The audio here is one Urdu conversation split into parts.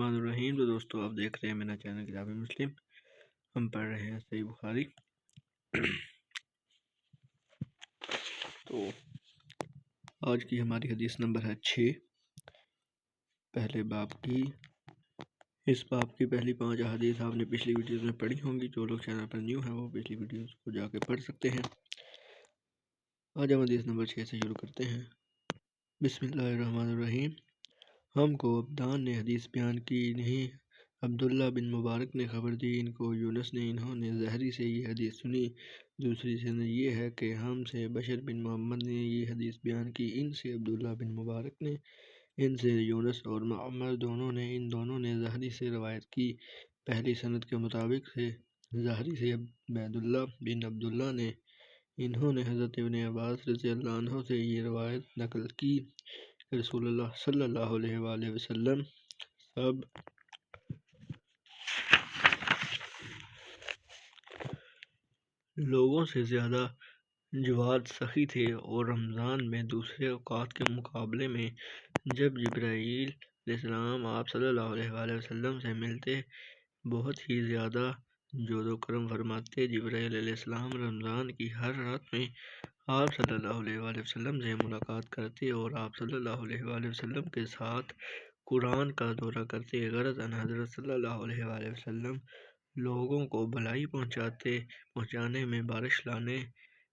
الرحمن الرحیم۔ تو دوستو آپ دیکھ رہے ہیں میرا چینل کتاب مسلم، ہم پڑھ رہے ہیں صحیح بخاری۔ تو آج کی ہماری حدیث نمبر ہے 6 پہلے باب کی۔ اس باب کی پہلی 5 احادیث آپ نے پچھلی ویڈیوز میں پڑھی ہوں گی۔ جو لوگ چینل پر نیو ہیں وہ پچھلی ویڈیوز کو جا کے پڑھ سکتے ہیں۔ آج ہم حدیث نمبر 6 سے شروع کرتے ہیں۔ بسم اللہ الرحمن الرحیم۔ ہم کو عبدان نے حدیث بیان کی، نہیں عبداللہ بن مبارک نے خبر دی، ان کو یونس نے، انہوں نے زہری سے یہ حدیث سنی۔ دوسری سند یہ ہے کہ ہم سے بشر بن محمد نے یہ حدیث بیان کی، ان سے عبداللہ بن مبارک نے، ان سے یونس اور معمر دونوں نے، ان دونوں نے زہری سے روایت کی۔ پہلی سند کے مطابق سے زہری سے عبیداللہ بن عبداللہ نے، انہوں نے حضرت ابن عباس رضی اللہ عنہ سے یہ روایت نقل کی کہ رسول اللہ صلی اللہ علیہ وآلہ وسلم سب لوگوں سے زیادہ جواد سخی تھے، اور رمضان میں دوسرے اوقات کے مقابلے میں جب جبرائیل علیہ السلام آپ صلی اللہ علیہ وآلہ وسلم سے ملتے بہت ہی زیادہ جود و کرم فرماتے۔ جبرائیل علیہ السلام رمضان کی ہر رات میں آپ صلی اللہ علیہ وآلہ وسلم سے ملاقات کرتے اور آپ صلی اللہ علیہ وآلہ وسلم کے ساتھ قرآن کا دورہ کرتے۔ غرض ان حضرت صلی اللہ علیہ وآلہ وسلم لوگوں کو بھلائی پہنچانے میں بارش لانے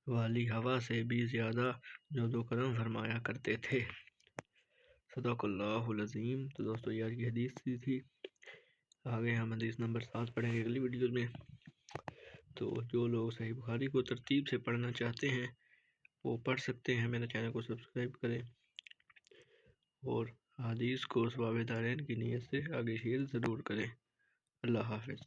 والی ہوا سے بھی زیادہ جود و کرم فرمایا کرتے تھے۔ صدق اللہ العظیم۔ تو دوستو یہ آج کی حدیث تھی۔ آگے ہم حدیث نمبر 7 پڑھیں گے اگلی ویڈیوز میں۔ تو جو لوگ صحیح بخاری کو ترتیب سے پڑھنا چاہتے ہیں وہ پڑھ سکتے ہیں۔ میرے چینل کو سبسکرائب کریں اور حدیث کو ثواب دارین کی نیت سے آگے شیئر ضرور کریں۔ اللہ حافظ۔